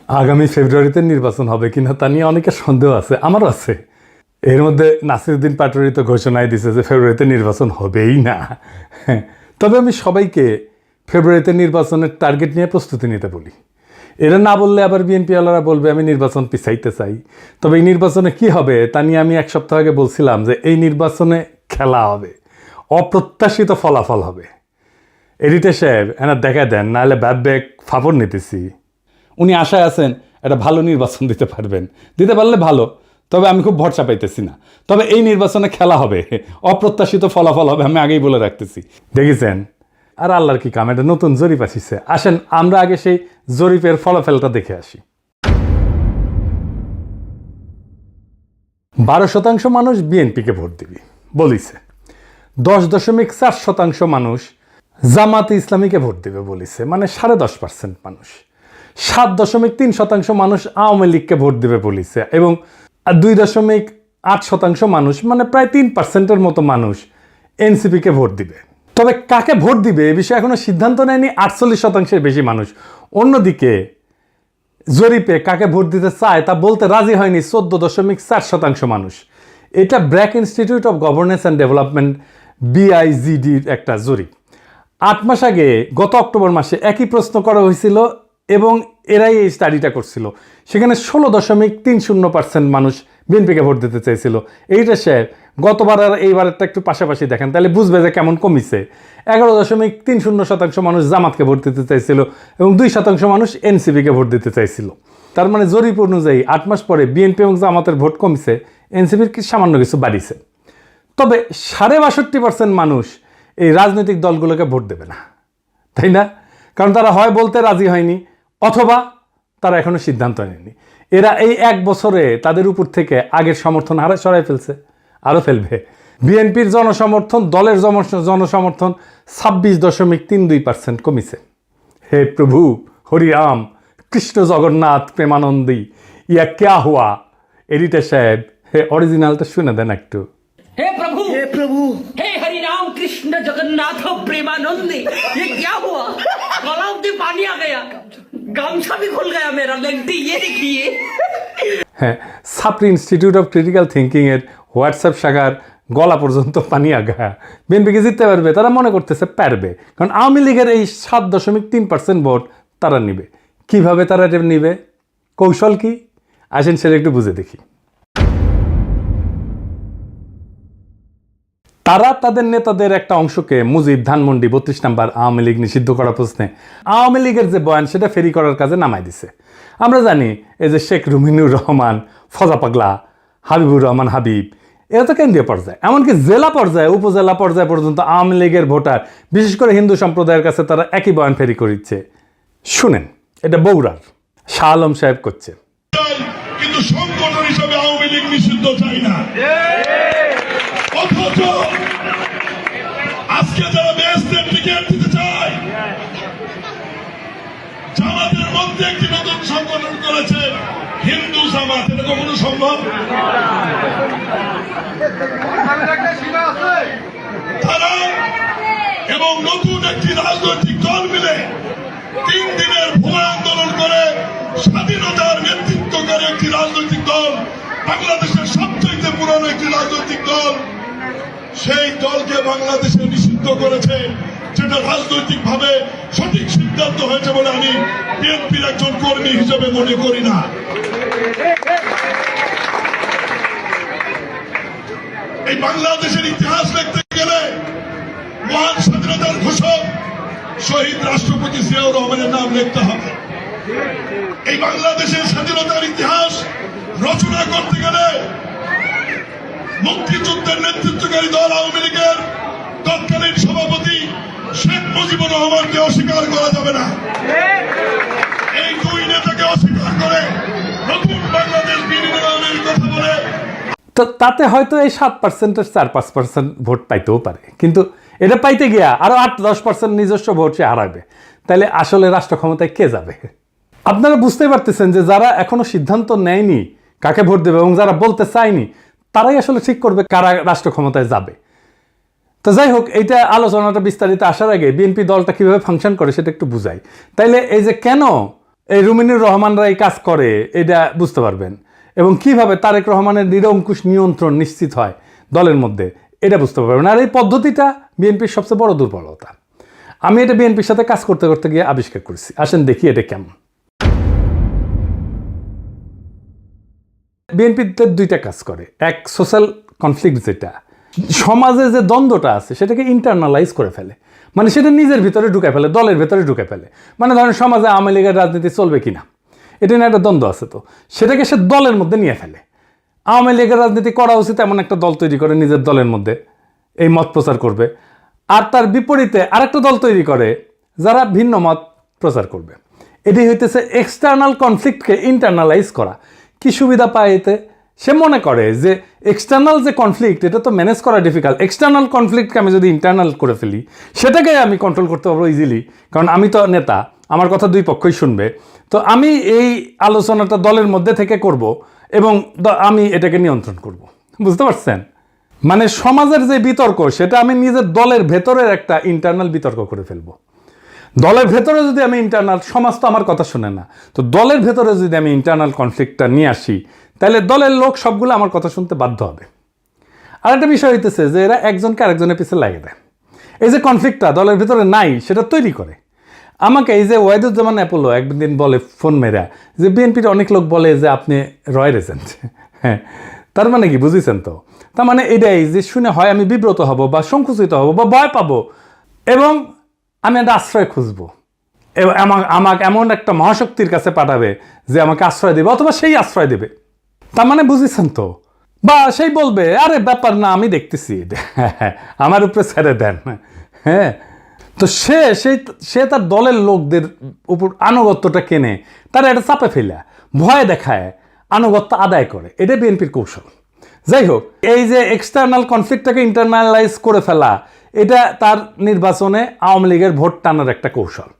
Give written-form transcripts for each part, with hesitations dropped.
আগামী ফেব্রুয়ারিতে নির্বাচন হবে কিনা তা নিয়ে অনেকের সন্দেহ আছে, আমারও আছে। এর মধ্যে নাসিরউদ্দিন পাটোয়ারি তো ঘোষণায় দিছে যে ফেব্রুয়ারিতে নির্বাচন হবেই না। তবে আমি সবাইকে ফেব্রুয়ারিতে নির্বাচনের টার্গেট নিয়ে প্রস্তুতি নিতে বলি। এরা না বললে আবার বিএনপিওয়ালারা বলবে আমি নির্বাচন পিছাইতে চাই। তবে এই নির্বাচনে কি হবে তা নিয়ে আমি এক সপ্তাহ আগে বলছিলাম যে এই নির্বাচনে খেলা হবে, অপ্রত্যাশিত ফলাফল হবে। এডিটর সাহেব এনার দেখা দেন, নাহলে ব্যাক ফাপড় নিতেছি। উনি আশায় আছেন একটা ভালো নির্বাচন দিতে পারবেন, দিতে পারলে ভালো, তবে আমি খুব ভরসা পাইতেছি না। তবে এই নির্বাচনে খেলা হবে, অপ্রত্যাশিত ফলাফল হবে, আমি আগেই বলে রাখতেছি। দেখেছেন? আর আল্লাহর কি কাম, এটা নতুন জরিপ আসিছে। আসেন আমরা আগে সেই জরিপের ফলাফলটা দেখে আসি। 12% মানুষ বিএনপিকে ভোট দিবি বলিছে, 10.4% মানুষ জামাতে ইসলামীকে ভোট দেবে বলিছে, মানে 10.5% মানুষ। 7.3% মানুষ আওয়ামী লীগকে ভোট দেবে বলিছে, এবং 2.8% মানুষ, মানে প্রায় 3%-এর মতো মানুষ এনসিপিকে ভোট দিবে। তবে কাকে ভোট দিবে এ বিষয়ে এখনো সিদ্ধান্ত নেয়নি 48%-এর বেশি মানুষ। অন্যদিকে জরিপে কাকে ভোট দিতে চায় তা বলতে রাজি হয়নি 14.4% মানুষ। এটা BRAC Institute of Governance and Development BIGDর একটা জরিপ। 8 মাস আগে গত অক্টোবর মাসে একই প্রশ্ন করা হয়েছিল এবং এরাই এই স্টাডিটা করছিল। সেখানে 16.30% মানুষ বিএনপিকে ভোট দিতে চাইছিল। এইটা স্যার গতবার আর এইবারেরটা একটু পাশাপাশি দেখেন, তাহলে বুঝবে যে কেমন কমিছে। 11.30% মানুষ জামাতকে ভোট দিতে চাইছিল এবং 2% মানুষ এনসিপিকে ভোট দিতে চাইছিল। তার মানে জরিপ অনুযায়ী 8 মাস পরে বিএনপি এবং জামাতের ভোট কমিছে, এনসিপির সামান্য কিছু বাড়িছে। তবে 62% মানুষ এই রাজনৈতিক দলগুলোকে ভোট দেবে না, তাই না? কারণ তারা হয় বলতে রাজি হয়নি, অথবা তারা এখনো সিদ্ধান্ত নেয়নি। এরা এই 1 বছরে তাদের উপর থেকে আগের সমর্থন সরাই ফেলছে, আরও ফেলবে। বিএনপির জনসমর্থন, দলের জনসমর্থন 26.32% কমিছে। হে প্রভু হরিরাম কৃষ্ণ জগন্নাথ প্রেমানন্দী, ইয়া ক্যা হুয়া? এডিটর সাহেব অরিজিনালটা শুনে দেন একটু। हे प्रभु हे हरि राम कृष्ण जगन्नाथ प्रेमानंदी, ये क्या हुआ? गलाव में पानी आ गया, गामछा भी खुल गया मेरा, लेंटी ये देखिए। হ্যাঁ, সাপ্রি ইনস্টিটিউট অফ ক্রিটিক্যাল থিঙ্কিং এর হোয়াটসঅ্যাপ শাখার গলা পর্যন্ত পানি আগা। বিএনপিকে জিততে পারবে, তারা মনে করতেছে পারবে, কারণ আওয়ামী লীগের এই 7.3% ভোট তারা নিবে। কিভাবে তারা এটা নিবে, কৌশল কি? আসেন সেটা একটু বুঝে দেখি। তারা তাদের নেতাদের একটা অংশকে মুজিব, ধানমন্ডি, 32 নম্বর আওয়ামী লীগ নিষিদ্ধ করা প্রশ্নে আওয়ামী লীগের যে বয়ান সেটা ফেরি করার কাজে নামাই দিছে। আমরা জানি এই যে শেখ রুমিনুর রহমান, ফজা পাগলা, হাবিবুর রহমান হাবিব, এরা তো কেন্দ্রীয় পর্যায়ে, এমনকি জেলা পর্যায়ে, উপজেলা পর্যায়ে পর্যন্ত আওয়ামী লীগের ভোটার, বিশেষ করে হিন্দু সম্প্রদায়ের কাছে তারা একই বয়ান ফেরি করিচ্ছে। শুনেন, এটা বগুড়ার শাহ আলম সাহেব করছে। কিন্তু সংগঠন হিসেবে আওয়ামী লীগ নিষিদ্ধ চাই না। অথচ আজকে যারা বেহেশতের টিকিট দিতে চায়, জামাতের মধ্যে একটি নতুন সংগঠন করেছে হিন্দু জামাত, এটা কখনো সম্ভব? তারা এবং নতুন একটি রাজনৈতিক দল মিলে 3 দিনের ভুয়া আন্দোলন করে স্বাধীনতার নেতৃত্বকারী একটি রাজনৈতিক দল, বাংলাদেশের সবচেয়ে পুরনো একটি রাজনৈতিক দল, সেই দলকে বাংলাদেশে নিষিদ্ধ করেছে, যেটা রাজনৈতিক ভাবে সঠিক সিদ্ধান্ত হয়েছে বলে আমি বিএনপির একজন কর্মী হিসেবে মনে করি না। এই বাংলাদেশের ইতিহাস লিখতে গেলে মহান স্বাধীনতার ঘোষক শহীদ রাষ্ট্রপতি জিয়াউর রহমানের নাম লিখতে হবে। এই বাংলাদেশের স্বাধীনতার ইতিহাস রচনা করতে গেলে মুক্তিযুদ্ধের নেতৃত্বকারী দল আওয়ামী লীগের তৎকালীন সভাপতি শেখ মুজিবুর রহমানকে অস্বীকার করা যাবে না। এই 2 নেতাকে অস্বীকার করে নতুন বাংলাদেশ বিনির্মাণের কথা বলে তো তাতে হয়তো এই 7%-এর 4-5% ভোট পাইতেও পারে, কিন্তু এটা পাইতে গিয়া আরো 8-10% নিজস্ব ভোট সে হারাবে। তাহলে আসলে রাষ্ট্র ক্ষমতায় কে যাবে? আপনারা বুঝতে পারতেছেন যে যারা এখনো সিদ্ধান্ত নেয়নি কাকে ভোট দেবে এবং যারা বলতে চায়নি, তারাই আসলে ঠিক করবে কারা রাষ্ট্র ক্ষমতায় যাবে। তো যাই হোক, এইটা আলোচনাটা বিস্তারিত আসার আগে বিএনপি দলটা কিভাবে ফাংশন করে সেটা একটু বুঝাই। তাইলে এই যে কেন এই রুমিনুর রহমানরা এই কাজ করে এটা বুঝতে পারবেন, এবং কিভাবে তারেক রহমানের নিরঙ্কুশ নিয়ন্ত্রণ নিশ্চিত হয় দলের মধ্যে এটা বুঝতে পারবেন। আর এই পদ্ধতিটা বিএনপির সবচেয়ে বড় দুর্বলতা। আমি এটা বিএনপির সাথে কাজ করতে করতে গিয়ে আবিষ্কার করেছি। আসেন দেখি এটা কেমন। বিএনপিতে দুইটা কাজ করে। এক, সোশ্যাল কনফ্লিক্ট, যেটা সমাজে যে দ্বন্দ্বটা আছে সেটাকে ইন্টারনালাইজ করে ফেলে, মানে সেটা নিজের ভিতরে ঢুকে ফেলে, দলের ভিতরে ঢুকে ফেলে। মানে ধরেন সমাজে আওয়ামী লীগের রাজনীতি চলবে কিনা, এটা নিয়ে একটা দ্বন্দ্ব আছে, তো সেটাকে সে দলের মধ্যে নিয়ে ফেলে। আওয়ামী লীগের রাজনীতি করা উচিত এমন একটা দল তৈরি করে নিজের দলের মধ্যে এই মত প্রচার করবে, আর তার বিপরীতে আরেকটা দল তৈরি করে যারা ভিন্ন মত প্রচার করবে। এটি হইতেছে এক্সটার্নাল কনফ্লিক্টকে ইন্টারনালাইজ করা। কি সুবিধা পায় এতে? সে মনে করে যে এক্সটার্নাল যে কনফ্লিক্ট এটা তো ম্যানেজ করা ডিফিকাল্ট, এক্সটার্নাল কনফ্লিক্টকে আমি যদি ইন্টারনাল করে ফেলি সেটাকে আমি কন্ট্রোল করতে পারবো ইজিলি, কারণ আমি তো নেতা, আমার কথা দুই পক্ষই শুনবে। তো আমি এই আলোচনাটা দলের মধ্যে থেকে করব এবং আমি এটাকে নিয়ন্ত্রণ করব। বুঝতে পারছেন? মানে সমাজের যে বিতর্ক সেটা আমি নিজের দলের ভেতরের একটা ইন্টারনাল বিতর্ক করে ফেলবো। দলের ভেতরে যদি আমি ইন্টারনাল, সমাজ তো আমার কথা শুনে না, তো দলের ভেতরে যদি আমি ইন্টারনাল কনফ্লিক্টটা নিয়ে আসি তাহলে দলের লোক সবগুলো আমার কথা শুনতে বাধ্য হবে। আর একটা বিষয় হইতেছে যে এরা একজনকে আরেকজনের পিছিয়ে লাগিয়ে দেয়। এই যে কনফ্লিক্টটা দলের ভেতরে নাই সেটা তৈরি করে। আমাকে এই যে ওয়াহিদুজ্জামান অ্যাপোলো একদিন বলে ফোন মেরা যে বিএনপির অনেক লোক বলে যে আপনি রয়ের এজেন্ট। হ্যাঁ, তার মানে কি বুঝেছেন? তো তার মানে এটাই যে শুনে হয় আমি বিব্রত হব বা সংকুচিত হব বা ভয় পাবো, এবং আমি একটা আশ্রয় খুঁজবো, এবং আমাকে এমন একটা মহাশক্তির কাছে পাঠাবে যে আমাকে আশ্রয় দেবে, অথবা সেই আশ্রয় দেবে। তার মানে বুঝেছেন তো? বা সেই বলবে আরে ব্যাপার না, আমি দেখতেছি, আমার উপরে ছেড়ে দেন। হ্যাঁ, তো সে তার দলের লোকদের উপর আনুগত্যটা কেনে, তারা এটা চাপে ফেলে ভয় দেখায় আনুগত্য আদায় করে। এটা বিএনপির কৌশল। যাই হোক, এই যে এক্সটার্নাল কনফ্লিক্টটাকে ইন্টারনালাইজ করে ফেলা, এটা তার নির্বাচনে আওয়ামী লীগের ভোট টানার একটা কৌশল।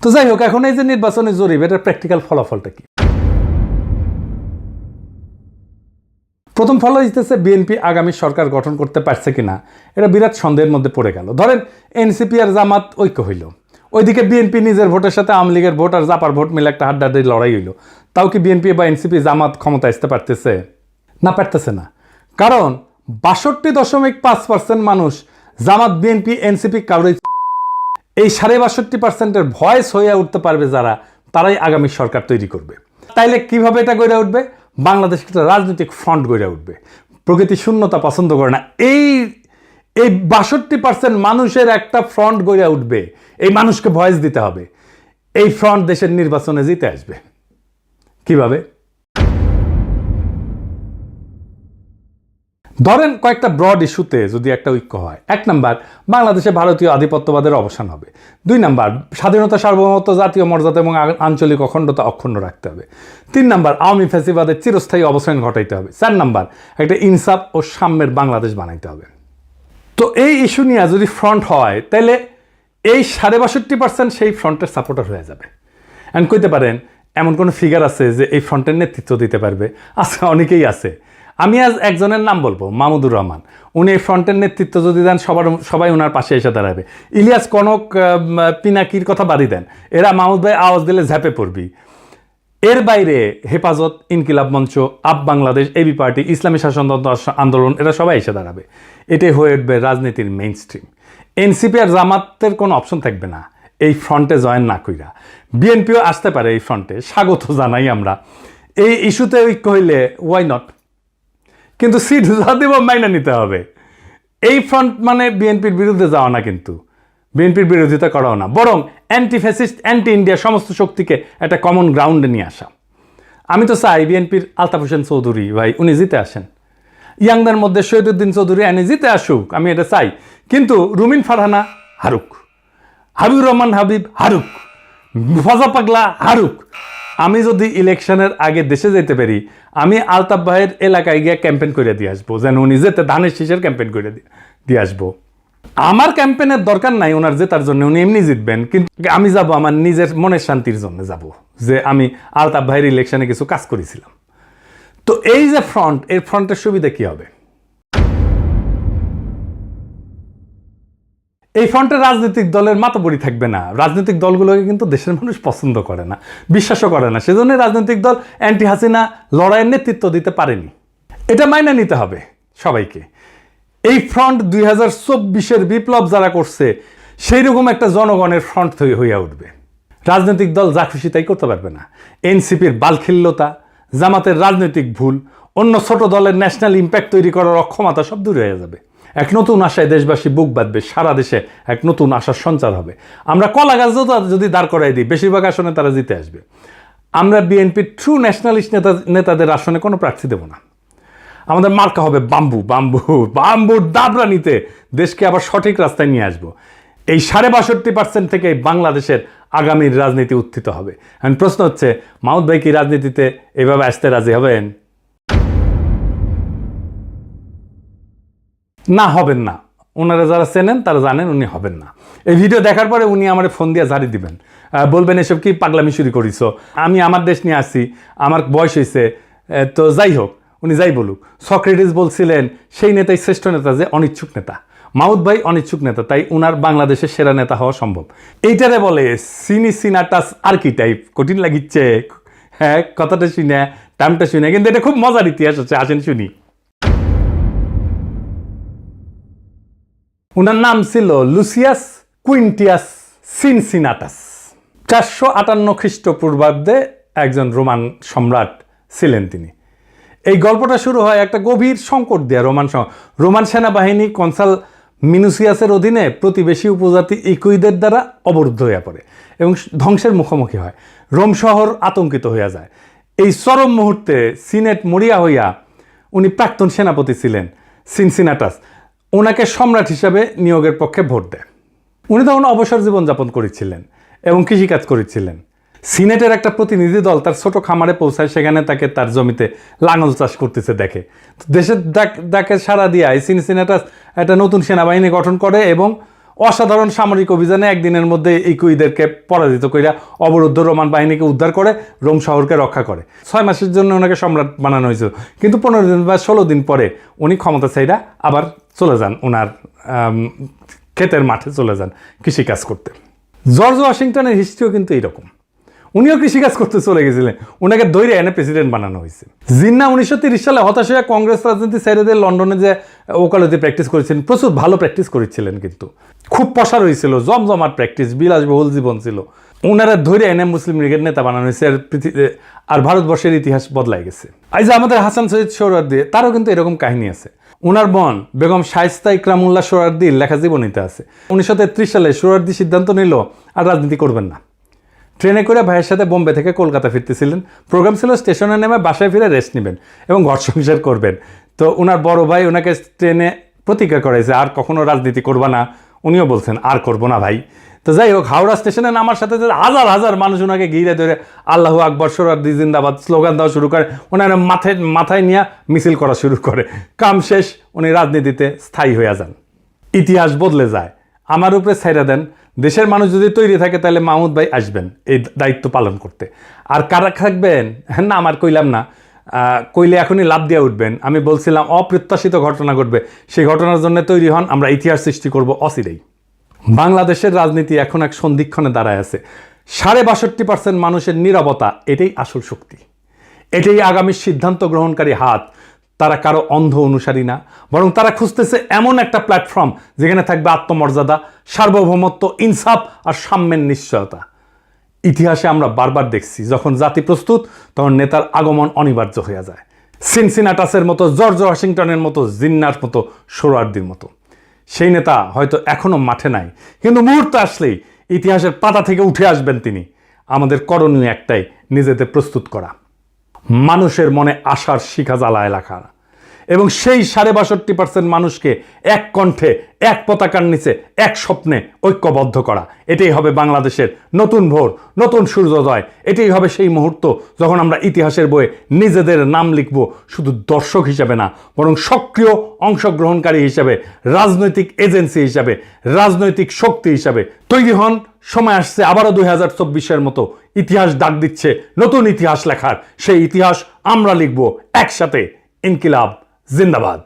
তো যাই হোক, এখন এই যে নির্বাচনী জরিপ, এটার প্র্যাকটিক্যাল ফলাফলটা কি? প্রথম ফল হইতেছে বিএনপি আগামী সরকার গঠন করতে পারছে কিনা এটা বিরাট সন্দেহের মধ্যে পড়ে গেল। ধরেন এনসিপি আর জামাত ঐক্য হইল, ওইদিকে বিএনপি নিজের ভোটের সাথে আওয়ামী লীগের ভোট আর জাপার ভোট মিলে একটা হাড্ডাহাড্ডি লড়াই হইল। তাও কি বিএনপি বা এনসিপি জামাত ক্ষমতা আসতে পারতেছে? না, পারতেছে না। কারণ 62.5% মানুষ জামাত, বিএনপি, এনসিপি কাউরেই, এই 62.5%-এর ভয়েস হয়ে উঠতে পারবে যারা, তারাই আগামী সরকার তৈরি করবে। তাইলে কিভাবে এটা গড়ে উঠবে? বাংলাদেশ একটা রাজনৈতিক ফ্রন্ট গড়ে উঠবে। প্রকৃতি শূন্যতা পছন্দ করে না। এই 62% মানুষের একটা ফ্রন্ট গড়ে উঠবে। এই মানুষকে ভয়েস দিতে হবে। এই ফ্রন্ট দেশের নির্বাচনে জিতে আসবে। কিভাবে? ধরেন কয়েকটা ব্রড ইস্যুতে যদি একটা ঐক্য হয়। 1 নাম্বার, বাংলাদেশে ভারতীয় আধিপত্যবাদের অবসান হবে। 2 নাম্বার, স্বাধীনতা, সার্বভৌমত্ব, জাতীয় মর্যাদা এবং আঞ্চলিক অখণ্ডতা অক্ষুণ্ণ রাখতে হবে। 3 নাম্বার, আওয়ামী ফ্যাসিবাদের চিরস্থায়ী অবসান ঘটাইতে হবে। 4 নাম্বার, একটা ইনসাফ ও সাম্যের বাংলাদেশ বানাইতে হবে। তো এই ইস্যু নিয়ে যদি ফ্রন্ট হয় তাহলে এই 62.5% সেই ফ্রন্টের সাপোর্টার হয়ে যাবে। এন্ড কইতে পারেন এমন কোনো ফিগার আছে যে এই ফ্রন্টের নেতৃত্ব দিতে পারবে? আছে, অনেকেই আছে। আমি আজ একজনের নাম বলবো, মাহমুদুর রহমান। উনি এই ফ্রন্টের নেতৃত্ব যদি দেন সবাই ওনার পাশে এসে দাঁড়াবে। ইলিয়াস কনক, পিনাকির কথা বাদই দেন, এরা মাহমুদ ভাই আওয়াজ দিলে ঝাঁপে পড়বি। এর বাইরে হেফাজত, ইনকিলাব মঞ্চ, আপ বাংলাদেশ, এবি পার্টি, ইসলামী শাসনতন্ত্র আন্দোলন, এরা সবাই এসে দাঁড়াবে। এটাই হয়ে উঠবে রাজনীতির মেইন স্ট্রিম। এনসিপি আর জামাতের কোনো অপশন থাকবে না এই ফ্রন্টে জয়েন না কইরা। বিএনপিও আসতে পারে এই ফ্রন্টে, স্বাগত জানাই আমরা। এই ইস্যুতে ঐক্য হইলে ওয়াই নট, কিন্তু সিট যা দেব মাইনা নিতে হবে। এই ফ্রন্ট মানে বিএনপির বিরুদ্ধে যাওয়া না, কিন্তু বিএনপির বিরোধিতা করাও না, বরং অ্যান্টি ফ্যাসিস্ট, অ্যান্টি ইন্ডিয়া সমস্ত শক্তিকে একটা কমন গ্রাউন্ডে নিয়ে আসা। আমি তো চাই বিএনপির আলতাফ হোসেন চৌধুরী ভাই উনি জিতে আসেন, ইয়াংদের মধ্যে শহীদুদ্দিন চৌধুরী এনে জিতে আসুক, আমি এটা চাই। কিন্তু রুমিন ফারহানা হারুক, হাবিবুর রহমান হাবিব হারুক, ফজা পাগলা হারুক। আমি যদি ইলেকশনের আগে দেশে যেতে পারি, আমি আলতাফ ভাইয়ের এলাকায় গিয়ে ক্যাম্পেইন করে দিয়ে আসবো, যেন উনি যেতে ধানের শীষের ক্যাম্পেইন করে দিয়ে আসবো। আমার ক্যাম্পেইনের দরকার নাই ওনার জেতার জন্য, উনি এমনি জিতবেন, কিন্তু আমি যাব আমার নিজের মনের শান্তির জন্য যাব, যে আমি আলতাফ ভাইয়ের ইলেকশনে কিছু কাজ করেছিলাম। তো এই যে ফ্রন্ট, এর ফ্রন্টের সুবিধা কি হবে? এই ফ্রন্টে রাজনৈতিক দলের মাতবরি থাকবে না। রাজনৈতিক দলগুলোকে কিন্তু দেশের মানুষ পছন্দ করে না, বিশ্বাসও করে না। সেজন্য রাজনৈতিক দল অ্যান্টি হাসিনা লড়াইয়ের নেতৃত্ব দিতে পারেনি। এটা মাইনে নিতে হবে সবাইকে। এই ফ্রন্ট 2024-এর বিপ্লব যারা করছে সেই রকম একটা জনগণের ফ্রন্ট হইয়া উঠবে। রাজনৈতিক দল যা খুশি তাই করতে পারবে না। এনসিপির বালখিল্যতা, জামাতের রাজনৈতিক ভুল, অন্য ছোট দলের ন্যাশনাল ইম্প্যাক্ট তৈরি করার অক্ষমতা সব দূর হয়ে যাবে। এক নতুন আশায় দেশবাসী বুক বাঁধবে, সারা দেশে এক নতুন আশার সঞ্চার হবে। আমরা কলা গাছ যদি দাঁড় করাই দিই, বেশিরভাগ আসনে তারা জিতে আসবে। আমরা বিএনপির ট্রু ন্যাশনালিস্ট নেতাদের আসনে কোনো প্রার্থী দেব না। আমাদের মার্কা হবে বাম্বু। বাম্বুর দাবরা নিতে দেশকে আবার সঠিক রাস্তায় নিয়ে আসবো। এই 62% থেকে বাংলাদেশের আগামীর রাজনীতি উত্থিত হবে। এখন প্রশ্ন হচ্ছে, মাহমুদ ভাই কি রাজনীতিতে এভাবে আসতে রাজি হবেন? না, হবেন না। ওনারা যারা চেনেন তারা জানেন উনি হবেন না। এই ভিডিও দেখার পরে উনি আমার ফোন দিয়ে ঝাড়ি দিবেন, বলবেন এসব কি পাগলামি শুরু করিস, আমি আমার দেশ নিয়ে আসছি, আমার বয়স হয়েছে। তো যাই হোক, উনি যাই বলুক। সক্রেটিস বলছিলেন সেই নেতাই শ্রেষ্ঠ নেতা যে অনিচ্ছুক নেতা। মাহমুদ ভাই অনিচ্ছুক নেতা, তাই উনার বাংলাদেশের সেরা নেতা হওয়া সম্ভব। এইটারে বলে সিনাটাস আর্কিটাইপ। কঠিন লাগিচ্ছে হ্যাঁ কথাটা শুনে, টার্মটা শুনে, কিন্তু এটা খুব মজার ইতিহাস আছে। আসেন শুনি। উনার নাম ছিল লুসিয়াস কুইন্টিয়াস সিনসিনাটাস। 458 খ্রিস্টপূর্বাব্দে একজন রোমান সম্রাট ছিলেন তিনি। এই গল্পটা শুরু হয় একটা গভীর সংকট দিয়ে। রোমান সেনাবাহিনী কনসাল মিনুসিয়াসের অধীনে প্রতিবেশী উপজাতি ইকুইদের দ্বারা অবরুদ্ধ হয়ে পড়ে এবং ধ্বংসের মুখোমুখি হয়। রোম শহর আতঙ্কিত হইয়া যায়। এই চরম মুহূর্তে সিনেট মরিয়া হইয়া, উনি প্রাক্তন সেনাপতি ছিলেন সিনসিনাটাস, ওনাকে সম্রাট হিসাবে নিয়োগের পক্ষে ভোট দেয়। উনি তখন অবসর জীবনযাপন করেছিলেন এবং কৃষিকাজ করেছিলেন। সিনেটের একটা প্রতিনিধি দল তার ছোট খামারে পৌঁছায়, সেখানে তাকে তার জমিতে লাঙল চাষ করতেছে দেখে। দেশের ডাকে সাড়া দিয়ে সিনসিনাটাস একটা নতুন সেনাবাহিনী গঠন করে এবং অসাধারণ সামরিক অভিযানে একদিনের মধ্যে ইকুইদেরকে পরাজিত কইরা অবরুদ্ধ রোমান বাহিনীকে উদ্ধার করে রোম শহরকে রক্ষা করে। 6 মাসের জন্য ওনাকে সম্রাট বানানো হয়েছিল, কিন্তু 15 দিন বা 16 দিন পরে উনি ক্ষমতা চাইরা আবার চলে যান, ওনার ক্ষেতের মাঠে চলে যান কৃষিকাজ করতে। জর্জ ওয়াশিংটনের হিস্ট্রিও কিন্তু এইরকম। উনিও কৃষিকাজ করতে চলে গেছিলেন, ওনাকে ধৈর্য এনে প্রেসিডেন্ট বানানো হয়েছে। জিন্না 1930 সালে হতাশ হয়ে কংগ্রেস রাজনীতি ছেড়ে দিয়ে লন্ডনে যে ওকালতি প্র্যাকটিস করেছিলেন, প্রচুর ভালো প্র্যাকটিস করেছিলেন, কিন্তু খুব প্রসার হয়েছিল, জমজমাট প্র্যাকটিস, বিলাসবহুল জীবন ছিল। ওনারা ধৈর্য এনে মুসলিম লীগের নেতা বানানো হয়েছে, আর ভারতবর্ষের ইতিহাস বদলাই গেছে। এই যে আমাদের হাসান সৈয়দ সোহরাওয়ার্দী, তারও কিন্তু এরকম কাহিনী আছে। ওনার বোন বেগম শায়েস্তা ইকরামুল্লাহ সোহরাওয়ার্দীর লেখা জীবনীতে আছে। 1933 সালে সোহরাওয়ার্দী সিদ্ধান্ত নিল আর রাজনীতি করবেন না। ট্রেনে করে ভাইয়ের সাথে বোম্বে থেকে কলকাতা ফিরতেছিলেন। প্রোগ্রাম ছিল স্টেশনে নেমে বাসায় ফিরে রেস্ট নেবেন এবং ঘর সংসার করবেন। তো ওনার বড় ভাই ওনাকে ট্রেনে প্রতিজ্ঞা করাইছে আর কখনো রাজনীতি করবা না। উনিও বলছেন আর করবো না ভাই। তো যাই হোক, হাওড়া স্টেশনে নামার সাথে সাথে হাজার হাজার মানুষ ওনাকে ঘিরে ধরে আল্লাহু আকবর, সোহরাওয়ার্দী জিন্দাবাদ স্লোগান দেওয়া শুরু করে। ওনার মাথায় নিয়ে মিছিল করা শুরু করে। কাম শেষ, উনি রাজনীতিতে স্থায়ী হয়ে যান। ইতিহাস বদলে যায়। আমার উপরে ছাইরা দেন। দেশের মানুষ যদি তৈরি থাকে তাহলে মাহমুদ ভাই আসবেন এই দায়িত্ব পালন করতে। আর কারা থাকবেন না আমার কইলাম না, কইলে এখনই লাভ দিয়ে উঠবেন। আমি বলছিলাম অপ্রত্যাশিত ঘটনা ঘটবে, সেই ঘটনার জন্য তৈরি হন, আমরা ইতিহাস সৃষ্টি করব অচিরেই। বাংলাদেশের রাজনীতি এখন এক সন্ধিক্ষণে দাঁড়ায় আছে। 62% মানুষের নীরবতা, এটাই আসল শক্তি, এটাই আগামী সিদ্ধান্ত গ্রহণকারী হাত। তারা কারো অন্ধ অনুসারী না, বরং তারা খুঁজতেছে এমন একটা প্ল্যাটফর্ম যেখানে থাকবে আত্মমর্যাদা, সার্বভৌমত্ব, ইনসাফ আর সাম্যের নিশ্চয়তা। ইতিহাসে আমরা বারবার দেখছি, যখন জাতি প্রস্তুত তখন নেতার আগমন অনিবার্য হয়ে যায়। সিনসিনাটাসের মতো, জর্জ ওয়াশিংটনের মতো, জিন্নার মতো, সোহরাওয়ার্দীর মতো। সেই নেতা হয়তো এখনো মাঠে নাই, কিন্তু মুহূর্ত আসলেই ইতিহাসের পাতা থেকে উঠে আসবেন তিনি। আমাদের করণীয় একটাই, নিজেদের প্রস্তুত করা, মানুষের মনে আশার শিখা জ্বালায় রাখা এবং সেই 62% মানুষকে এক কণ্ঠে, এক পতাকার নিচে, এক স্বপ্নে ঐক্যবদ্ধ করা। এটাই হবে বাংলাদেশের নতুন ভোর, নতুন সূর্যোদয়। এটাই হবে সেই মুহূর্ত যখন আমরা ইতিহাসের বইয়ে নিজেদের নাম লিখব, শুধু দর্শক হিসাবে না, বরং সক্রিয় অংশগ্রহণকারী হিসাবে, রাজনৈতিক এজেন্সি হিসাবে, রাজনৈতিক শক্তি হিসাবে। তৈরি হন, সময় আসছে আবারও 2024-এর মতো। ইতিহাস ডাক দিচ্ছে নতুন ইতিহাস লেখার। সেই ইতিহাস আমরা লিখব একসাথে। ইনকিলাব জিন্দাবাদ।